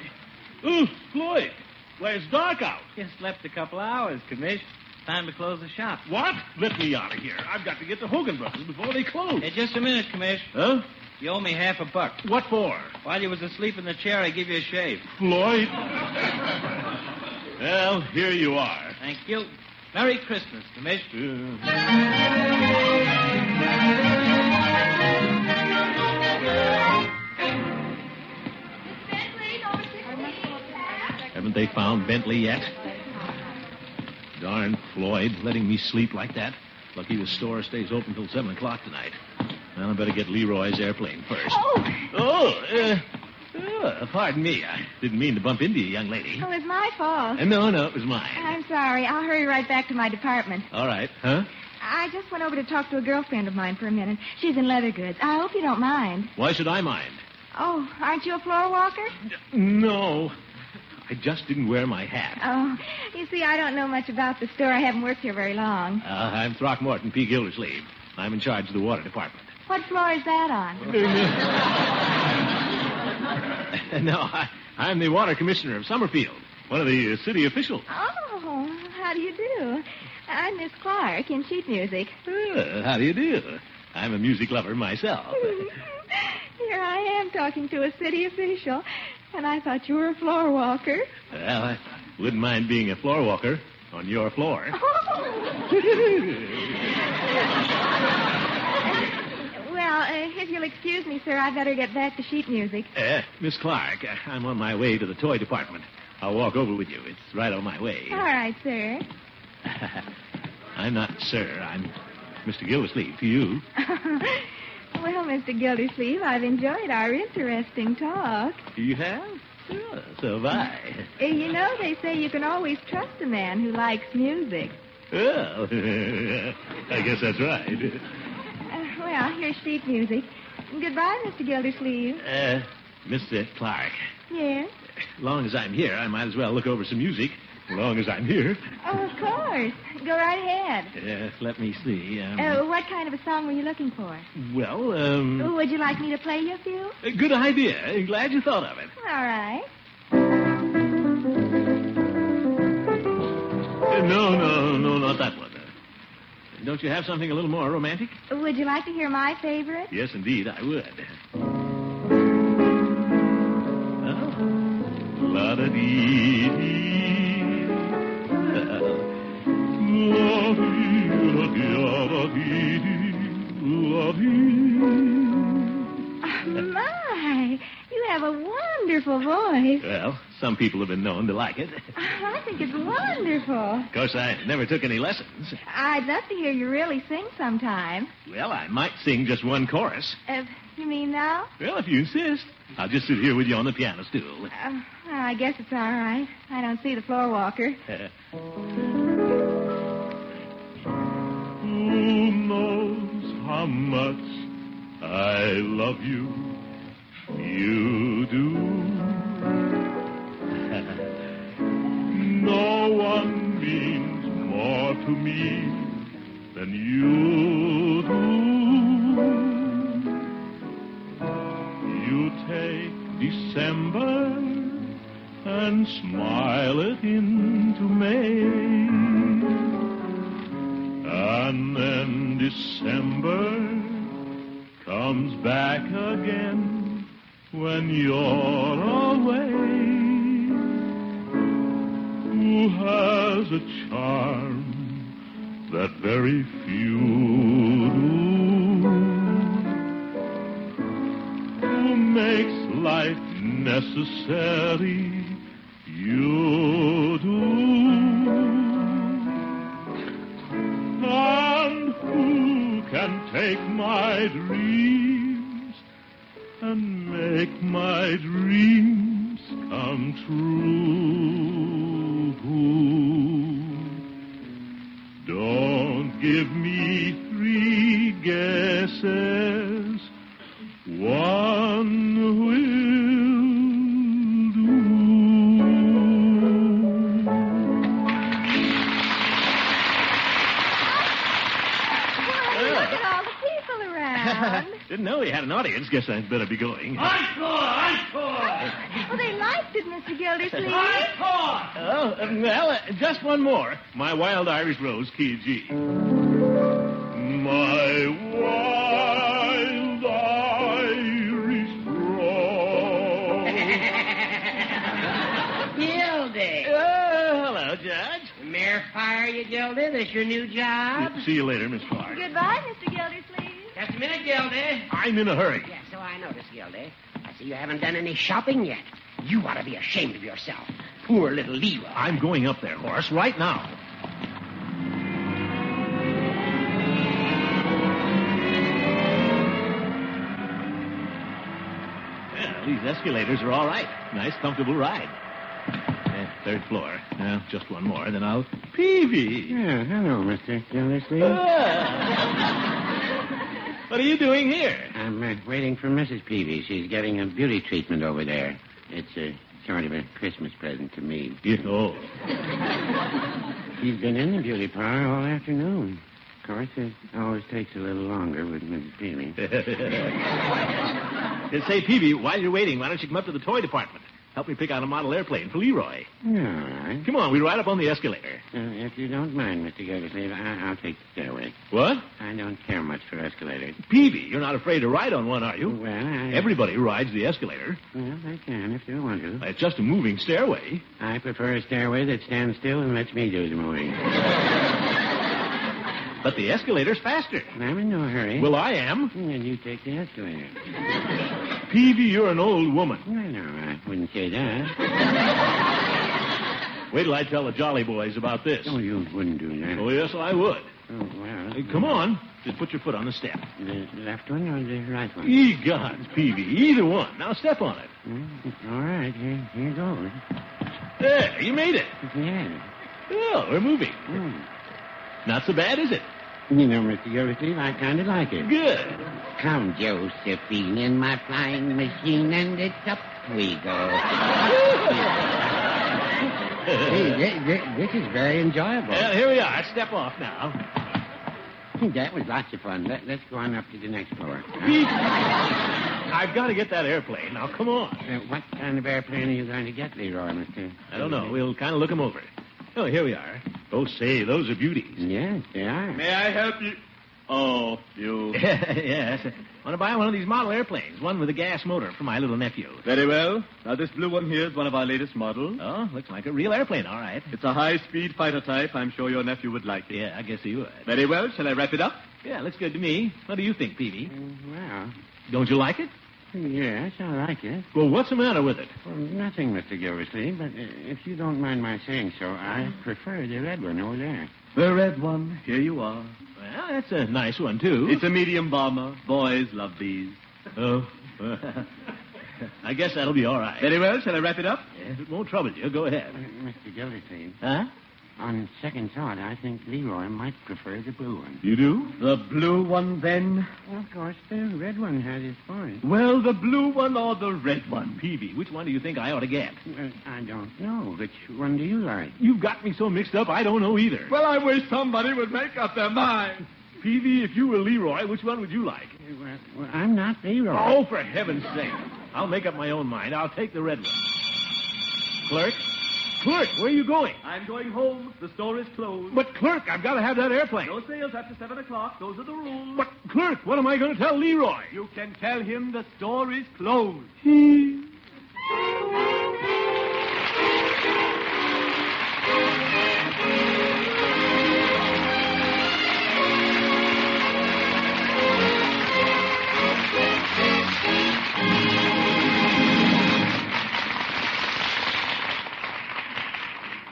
Oh, Floyd. Why, it's dark out. You slept a couple hours, Commish. Time to close the shop. What? Let me out of here. I've got to get to Hogan Brothers before they close. Hey, just a minute, Commish. Huh? You owe me $50. What for? While you was asleep in the chair, I give you a shave. Floyd. Well, here you are. Thank you. Merry Christmas, Commish. Haven't they found Bentley yet? Darn Floyd, letting me sleep like that. Lucky the store stays open till 7 o'clock tonight. Well, I better get Leroy's airplane first. Pardon me. I didn't mean to bump into you, young lady. Oh, it's my fault. No, it was mine. I'm sorry. I'll hurry right back to my department. All right. Huh? I just went over to talk to a girlfriend of mine for a minute. She's in leather goods. I hope you don't mind. Why should I mind? Oh, aren't you a floor walker? No. I just didn't wear my hat. Oh, you see, I don't know much about the store. I haven't worked here very long. I'm Throckmorton P. Gildersleeve. I'm in charge of the water department. What floor is that on? No, I'm the water commissioner of Summerfield, one of the city officials. Oh, how do you do? I'm Miss Clark in sheet music. How do you do? I'm a music lover myself. Here I am talking to a city official, and I thought you were a floor walker. Well, I wouldn't mind being a floor walker on your floor. Well, if you'll excuse me, sir, I'd better get back to sheet music. Miss Clark, I'm on my way to the toy department. I'll walk over with you. It's right on my way. All right, sir. I'm not sir. I'm Mr. Gildersleeve to you. Well, Mr. Gildersleeve, I've enjoyed our interesting talk. You have? So have I. You know, they say you can always trust a man who likes music. Well, I guess that's right. Well, here's sheet music. Goodbye, Mr. Gildersleeve. Mr. Clark. Yes? As long as I'm here, I might as well look over some music. As long as I'm here. Oh, of course. Go right ahead. Let me see. What kind of a song were you looking for? Well, Would you like me to play you a few? Good idea. Glad you thought of it. All right. No, not that one. Don't you have something a little more romantic? Would you like to hear my favorite? Yes, indeed, I would. La-da-dee-dee. My, you have a wonderful voice. Well, some people have been known to like it. I think it's wonderful. Of course, I never took any lessons. I'd love to hear you really sing sometime. Well, I might sing just one chorus. You mean now? Well, if you insist. I'll just sit here with you on the piano stool. I guess it's all right. I don't see the floor walker. Who knows how much I love you? You do. No one means more to me than you do. You take December and smile it into May. And then December comes back again when you're away. Who has a charm that very few do? Who makes life necessary? You do. And who can take my dreams and make my dreams come true? Don't give me 3 guesses. One will do. Look at all the people around. Didn't know you had an audience. Guess I'd better be going. Oh, they liked it, Mr. Gildersleeve. Just one more. My Wild Irish Rose, key G. My Wild Irish Rose. Gildy. Hello, Judge. Mayor fire you, Gildy? This your new job? See you later, Miss Clark. Goodbye, Mr. Gildersleeve. Just a minute, Gildy. I'm in a hurry. Yeah, so I noticed, Gildy. I see you haven't done any shopping yet. You ought to be ashamed of yourself. Poor little Leroy. I'm going up there, Horace, right now. Well, these escalators are all right. Nice, comfortable ride. Third floor. Now, just one more, then I'll... Peavy! Yeah, hello, Mr. Gildersleeve. What are you doing here? I'm waiting for Mrs. Peavy. She's getting a beauty treatment over there. It's sort of a Christmas present to me. Oh. She's been in the beauty parlor all afternoon. Of course, it always takes a little longer with Mrs. Peavy. Say, Peavy, while you're waiting, why don't you come up to the toy department? Help me pick out a model airplane for Leroy. All right. Come on, we'll ride up on the escalator. If you don't mind, Mr. Gildersleeve, I'll take the stairway. What? I don't care much for escalators. Peavy, you're not afraid to ride on one, are you? Well, Everybody rides the escalator. Well, they can if they want to. It's just a moving stairway. I prefer a stairway that stands still and lets me do the moving. But the escalator's faster. I'm in no hurry. Well, I am. Then you take the escalator. Peavy, you're an old woman. No, I wouldn't say that. Wait till I tell the Jolly Boys about this. Oh, you wouldn't do that. Oh, yes, I would. Oh, well. Hey, come on. Just put your foot on the step. The left one or the right one? Ye gods, Peavy. Either one. Now step on it. All right. Here goes. There, you made it. Yeah. Oh, we're moving. Not so bad, is it? You know, Mr. Gildersleeve, I kind of like it. Good. Come, Josephine, in my flying machine, and it's up we go. Hey, this is very enjoyable. Well, here we are. Step off now. That was lots of fun. Let's go on up to the next floor. I've got to get that airplane. Now, come on. What kind of airplane are you going to get, Leroy, Mr.? I don't know. We'll kind of look them over. Oh, here we are. Oh, say, those are beauties. Yes, they are. May I help you? Oh, you. Yes. Want to buy one of these model airplanes, one with a gas motor for my little nephew. Very well. Now, this blue one here is one of our latest models. Oh, looks like a real airplane, all right. It's a high-speed fighter type. I'm sure your nephew would like it. Yeah, I guess he would. Very well. Shall I wrap it up? Yeah, looks good to me. What do you think, Peavy? Well, don't you like it? Yes, I like it. Well, what's the matter with it? Well, nothing, Mr. Gildersleeve, but if you don't mind my saying so, I prefer the red one over there. The red one. Here you are. Well, that's a nice one, too. It's a medium bomber. Boys love these. Oh, I guess that'll be all right. Very well. Shall I wrap it up? Yes, it won't trouble you. Go ahead. Mr. Gildersleeve. Huh? On second thought, I think Leroy might prefer the blue one. You do? The blue one, then? Well, of course, the red one has its points. Well, the blue one or the red one? Peavy, which one do you think I ought to get? I don't know. Which one do you like? You've got me so mixed up, I don't know either. Well, I wish somebody would make up their mind. Peavy, if you were Leroy, which one would you like? Well, I'm not Leroy. Oh, for heaven's sake. I'll make up my own mind. I'll take the red one. Clerk? Clerk, where are you going? I'm going home. The store is closed. But, Clerk, I've got to have that airplane. No sales after 7 o'clock. Those are the rules. But, Clerk, what am I going to tell Leroy? You can tell him the store is closed.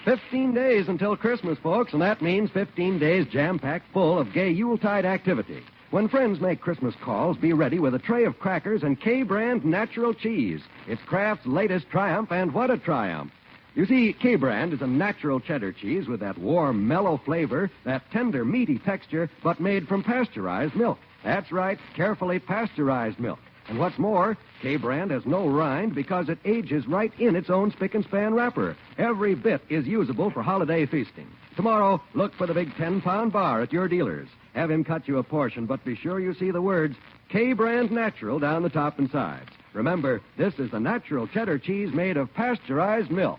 15 days until Christmas, folks, and that means 15 days jam-packed full of gay Yuletide activity. When friends make Christmas calls, be ready with a tray of crackers and K-Brand natural cheese. It's Kraft's latest triumph, and what a triumph. You see, K-Brand is a natural cheddar cheese with that warm, mellow flavor, that tender, meaty texture, but made from pasteurized milk. That's right, carefully pasteurized milk. And what's more, K-Brand has no rind because it ages right in its own spick-and-span wrapper. Every bit is usable for holiday feasting. Tomorrow, look for the big 10-pound bar at your dealer's. Have him cut you a portion, but be sure you see the words K-Brand Natural down the top and sides. Remember, this is the natural cheddar cheese made of pasteurized milk.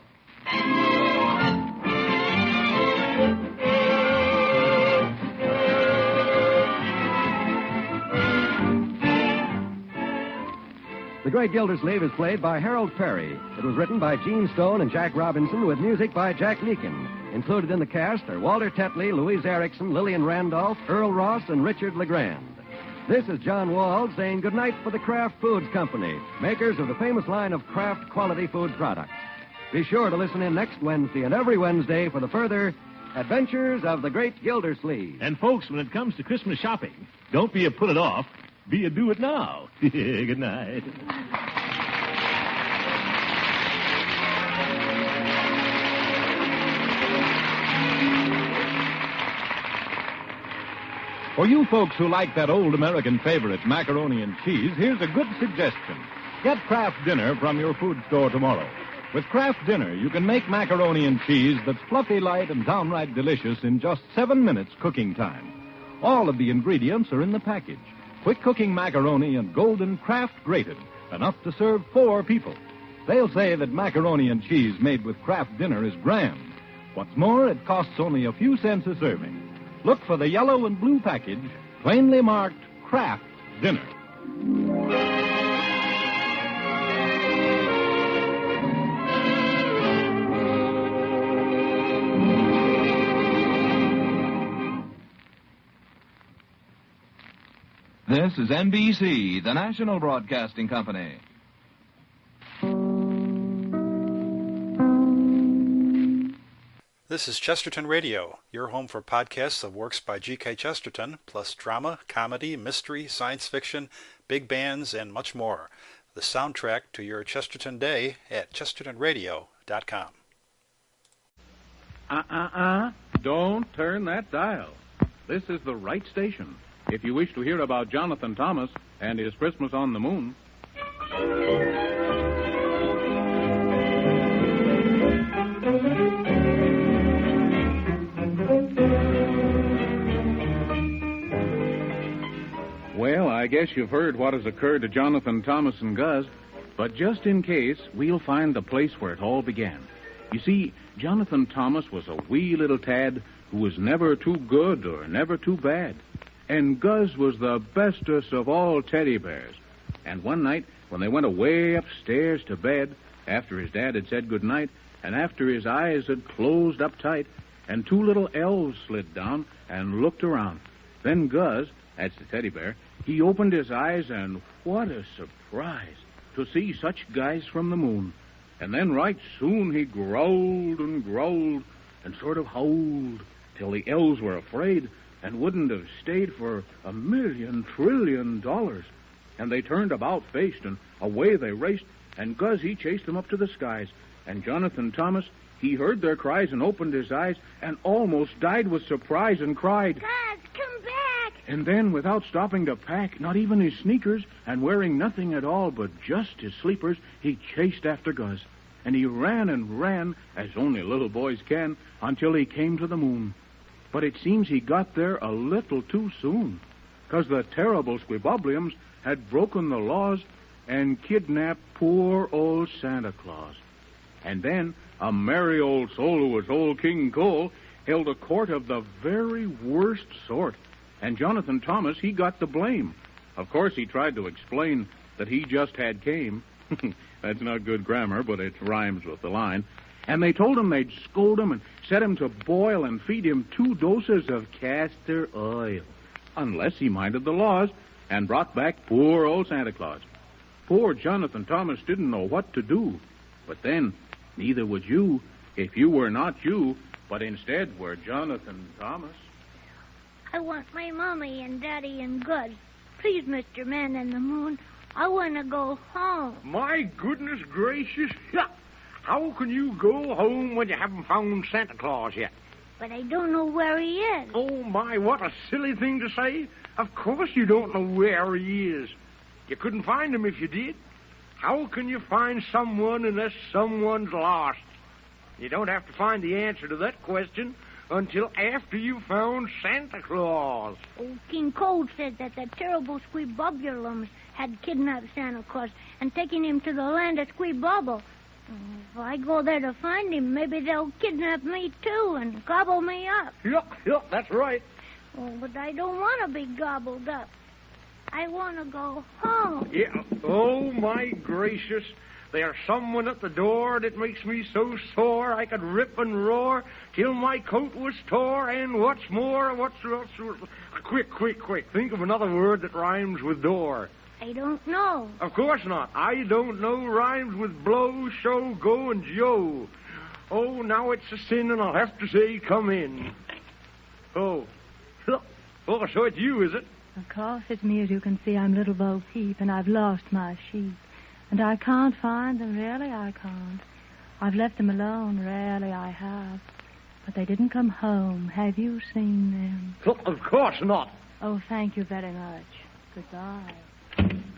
The Great Gildersleeve is played by Harold Perry. It was written by Gene Stone and Jack Robinson with music by Jack Meakin. Included in the cast are Walter Tetley, Louise Erickson, Lillian Randolph, Earl Ross, and Richard LeGrand. This is John Wald saying goodnight for the Kraft Foods Company, makers of the famous line of Kraft quality food products. Be sure to listen in next Wednesday and every Wednesday for the further adventures of the Great Gildersleeve. And folks, when it comes to Christmas shopping, don't be a put it off, be a do it now. Good night. For you folks who like that old American favorite, macaroni and cheese, here's a good suggestion. Get Kraft Dinner from your food store tomorrow. With Kraft Dinner, you can make macaroni and cheese that's fluffy light and downright delicious in just 7 minutes cooking time. All of the ingredients are in the package. Quick cooking macaroni and golden Kraft grated, enough to serve 4 people. They'll say that macaroni and cheese made with Kraft Dinner is grand. What's more, it costs only a few cents a serving. Look for the yellow and blue package, plainly marked Kraft Dinner. This is NBC, the national broadcasting company. This is Chesterton Radio, your home for podcasts of works by G.K. Chesterton, plus drama, comedy, mystery, science fiction, big bands, and much more. The soundtrack to your Chesterton day at chestertonradio.com. Don't turn that dial. This is the right station if you wish to hear about Jonathan Thomas and his Christmas on the Moon. Well, I guess you've heard what has occurred to Jonathan Thomas and Gus, but just in case, we'll find the place where it all began. You see, Jonathan Thomas was a wee little tad who was never too good or never too bad. And Gus was the bestest of all teddy bears. And one night, when they went away upstairs to bed, after his dad had said good night, and after his eyes had closed up tight, and 2 little elves slid down and looked around, then Gus, that's the teddy bear, he opened his eyes, and what a surprise to see such guys from the moon. And then right soon he growled and growled and sort of howled till the elves were afraid and wouldn't have stayed for $1 trillion. And they turned about faced, and away they raced, and Gus, he chased them up to the skies. And Jonathan Thomas, he heard their cries and opened his eyes and almost died with surprise and cried, Gus, come back! And then, without stopping to pack, not even his sneakers, and wearing nothing at all but just his sleepers, he chased after Gus. And he ran and ran, as only little boys can, until he came to the moon. But it seems he got there a little too soon, 'cause the terrible squibbobliums had broken the laws and kidnapped poor old Santa Claus. And then a merry old soul who was old King Cole held a court of the very worst sort. And Jonathan Thomas, he got the blame. Of course, he tried to explain that he just had came. That's not good grammar, but it rhymes with the line. And they told him they'd scold him and set him to boil and feed him 2 doses of castor oil, unless he minded the laws and brought back poor old Santa Claus. Poor Jonathan Thomas didn't know what to do. But then, neither would you if you were not you, but instead were Jonathan Thomas. I want my Mommy and Daddy and Gus. Please, Mr. Man in the Moon, I want to go home. My goodness gracious. How can you go home when you haven't found Santa Claus yet? But I don't know where he is. Oh, my, what a silly thing to say. Of course you don't know where he is. You couldn't find him if you did. How can you find someone unless someone's lost? You don't have to find the answer to that question until after you found Santa Claus. Old King Cole said that the terrible squeebobulums had kidnapped Santa Claus and taken him to the land of Squeebobble. If I go there to find him, maybe they'll kidnap me, too, and gobble me up. Yep, that's right. Oh, but I don't want to be gobbled up. I want to go home. Yeah. Oh, my gracious. There's someone at the door that makes me so sore I could rip and roar till my coat was tore. And what's more, quick. Think of another word that rhymes with door. I don't know. Of course not. I don't know rhymes with blow, show, go, and Joe. Oh, now it's a sin, and I'll have to say, come in. Oh, so it's you, is it? Of course, it's me. As you can see, I'm Little Bo Peep, and I've lost my sheep. And I can't find them, really I can't. I've left them alone, really I have. But they didn't come home. Have you seen them? Of course not. Oh, thank you very much. Goodbye.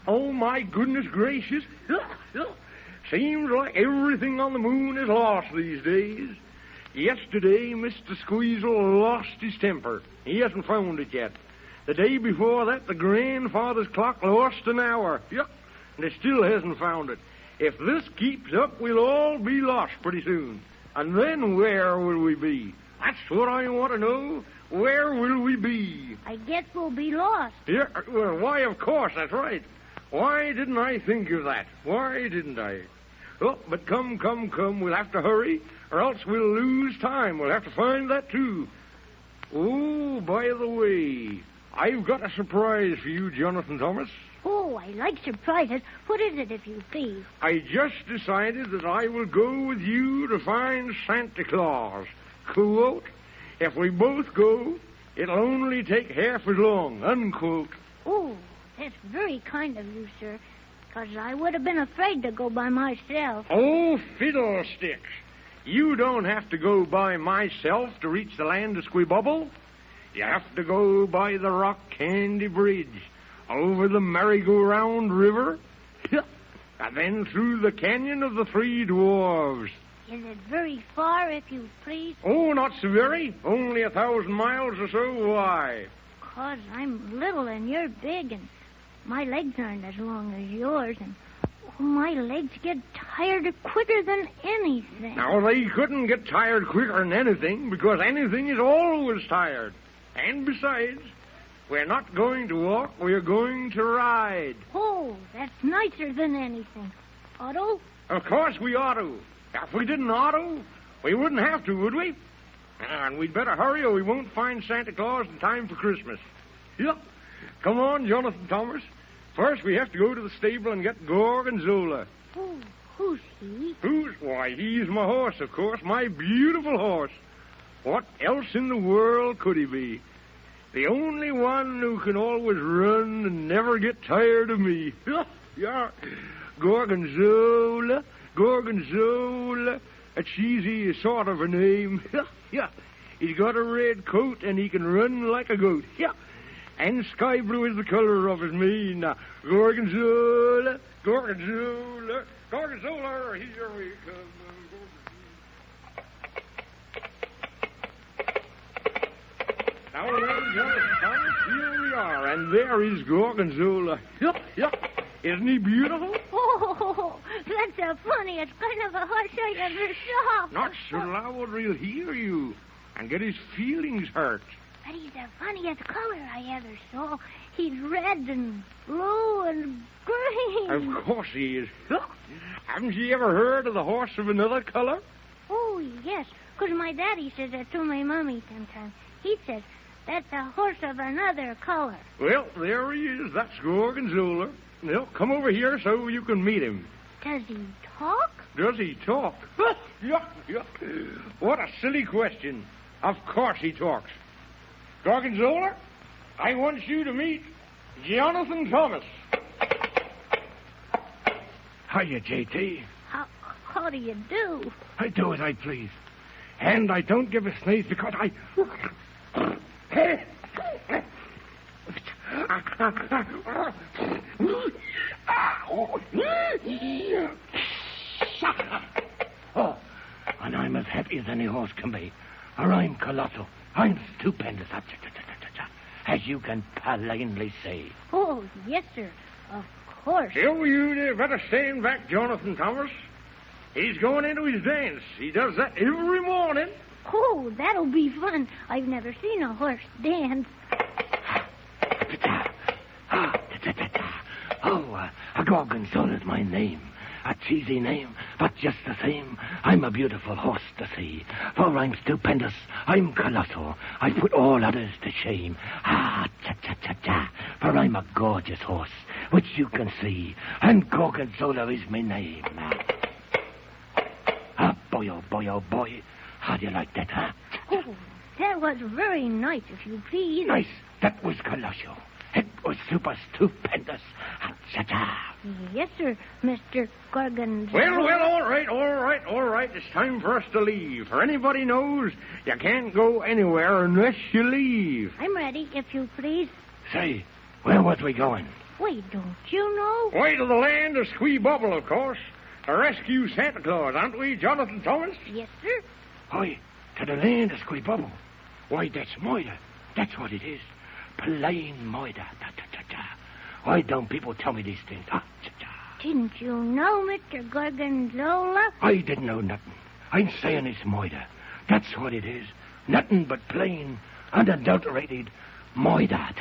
Oh, my goodness gracious. Seems like everything on the moon is lost these days. Yesterday, Mr. Squeezle lost his temper. He hasn't found it yet. The day before that, the grandfather's clock lost an hour. Yep. And he still hasn't found it. If this keeps up, we'll all be lost pretty soon. And then where will we be? That's what I want to know. Where will we be? I guess we'll be lost. Yeah, well, why, of course, that's right. Why didn't I think of that? Why didn't I? Oh, but come. We'll have to hurry, or else we'll lose time. We'll have to find that, too. Oh, by the way, I've got a surprise for you, Jonathan Thomas. Oh, I like surprises. What is it, if you please? I just decided that I will go with you to find Santa Claus. Quote, if we both go, it'll only take half as long, unquote. Oh, that's very kind of you, sir, because I would have been afraid to go by myself. Oh, fiddlesticks. You don't have to go by myself to reach the land of Squeebobble. You have to go by the Rock Candy Bridge, over the Merry-Go-Round River, and then through the Canyon of the Three Dwarves. Is it very far, if you please? Oh, not so very. Only 1,000 miles or so. Why? 'Cause I'm little and you're big, and my legs aren't as long as yours, and my legs get tired quicker than anything. Now, they couldn't get tired quicker than anything, because anything is always tired. And besides, we're not going to walk, we're going to ride. Oh, that's nicer than anything. Auto? Of course we ought to. If we didn't auto, we wouldn't have to, would we? And we'd better hurry or we won't find Santa Claus in time for Christmas. Yep. Come on, Jonathan Thomas. First, we have to go to the stable and get Gorgonzola. Oh, who's he? Why, he's my horse, of course, my beautiful horse. What else in the world could he be? The only one who can always run and never get tired of me. Yeah. Gorgonzola. A cheesy sort of a name. Yeah. He's got a red coat and he can run like a goat. Yeah. And sky blue is the color of his mane. Now, Gorgonzola, here we come. Now, here we are, and there is Gorgonzola. Yep. Isn't he beautiful? Oh, that's the funniest kind of a horse I ever saw. Not so loud or he'll hear you and get his feelings hurt. But he's the funniest color I ever saw. He's red and blue and green. Of course he is. Haven't you ever heard of the horse of another color? Oh, yes, because my daddy says that to my mommy sometimes. He says, that's a horse of another color. Well, there he is. That's Gorgonzola. Now, come over here so you can meet him. Does he talk? Does he talk? Yeah. What a silly question. Of course he talks. Gorgonzola, I want you to meet Jonathan Thomas. Hiya, J.T. How do you do? I do as I please. And I don't give a sneeze because I... Oh, and I'm as happy as any horse can be. for I'm colossal. I'm stupendous, as you can plainly see. Oh, yes, sir. Of course. You better stand back, Jonathan Thomas. He's going into his dance. He does that every morning. Oh, that'll be fun. I've never seen a horse dance. Gorgonzola's my name. A cheesy name, but just the same, I'm a beautiful horse to see. For I'm stupendous, I'm colossal. I put all others to shame. For I'm a gorgeous horse, which you can see, and Gorgonzola is my name. Boy, oh boy, oh boy. How do you like that, huh? Oh, that was very nice, if you please. Nice? That was colossal. It was super stupendous. Yes, sir, Mr. Gorgonzola. Well, all right. It's time for us to leave. For anybody knows, you can't go anywhere unless you leave. I'm ready, if you please. Say, where was we going? Wait, don't you know? Way to the land of Squee Bubble, of course. To rescue Santa Claus, aren't we, Jonathan Thomas? Yes, sir. Why, to the land of Squee Bubble. Why, that's moida. That's what it is. Plain moida. Why don't people tell me these things? Didn't you know, Mr. Gorgonzola? I didn't know nothing. I'm saying it's moida. That's what it is. Nothing but plain, unadulterated moida.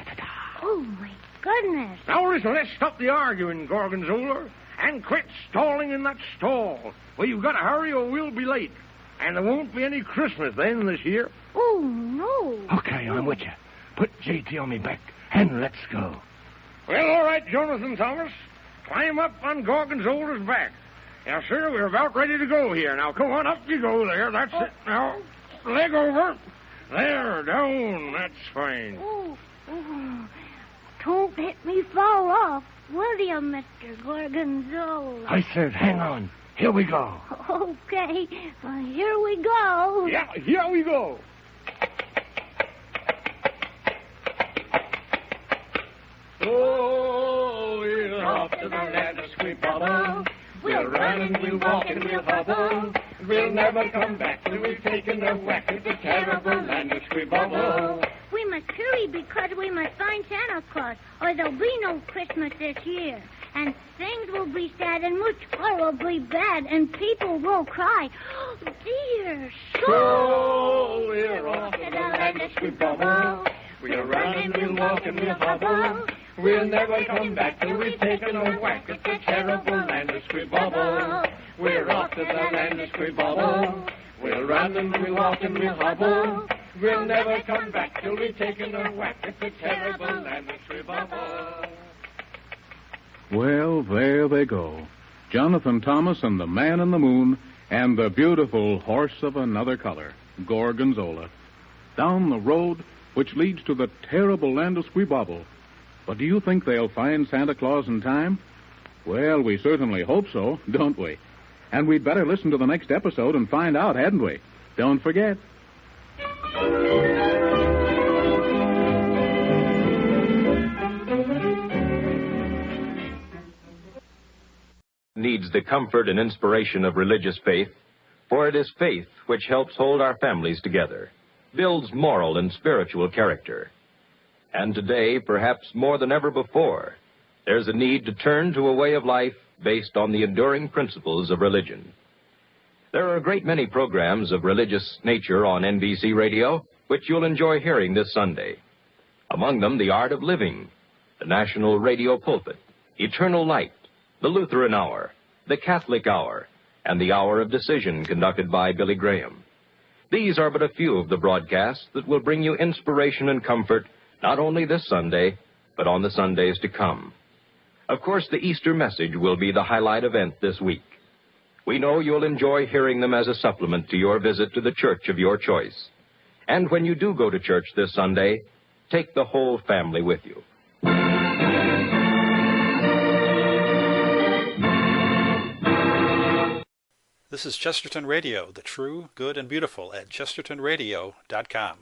Oh, my goodness. Now, listen, let's stop the arguing, Gorgonzola, and quit stalling in that stall. Well, you've got to hurry or we'll be late. And there won't be any Christmas then this year. Oh, no. Okay, I'm with you. Put JT on me back, and let's go. Well, all right, Jonathan Thomas. Climb up on Gorgonzola's back. Now, sir, we're about ready to go here. Now, come on, up you go there. That's it. Now, leg over. There, down. That's fine. Oh. Don't let me fall off, will you, Mr. Gorgonzola? I said, hang on. Here we go. Okay. Well, here we go. Yeah, here we go. Oh, we're off to the land of Squee Bubble. We'll run and we'll walk and we'll hobble. We'll never come back till we've taken a whack at the terrible land of Squee Bubble. We must hurry because we must find Santa Claus, or there'll be no Christmas this year. And things will be sad and much horribly bad, and people will cry. Oh, dear. So we're off to the land of Squee Bubble. We'll run and we'll walk and we'll hobble. We'll never come back till we've taken a whack at the terrible land of Squee Bubble. We're off to the land of Squee Bubble. We'll run and we'll walk and we'll hobble. We'll never come back till we've taken a whack at the terrible land of Squee Bubble. Well, there they go. Jonathan Thomas and the Man in the Moon and the beautiful horse of another color, Gorgonzola, down the road which leads to the terrible land of Squee Bubble. But do you think they'll find Santa Claus in time? Well, we certainly hope so, don't we? And we'd better listen to the next episode and find out, hadn't we? Don't forget. Needs the comfort and inspiration of religious faith, for it is faith which helps hold our families together, builds moral and spiritual character. And today, perhaps more than ever before, there's a need to turn to a way of life based on the enduring principles of religion. There are a great many programs of religious nature on NBC Radio, which you'll enjoy hearing this Sunday. Among them, The Art of Living, the National Radio Pulpit, Eternal Light, the Lutheran Hour, the Catholic Hour, and the Hour of Decision conducted by Billy Graham. These are but a few of the broadcasts that will bring you inspiration and comfort not only this Sunday, but on the Sundays to come. Of course, the Easter message will be the highlight event this week. We know you'll enjoy hearing them as a supplement to your visit to the church of your choice. And when you do go to church this Sunday, take the whole family with you. This is Chesterton Radio, the true, good, and beautiful at chestertonradio.com.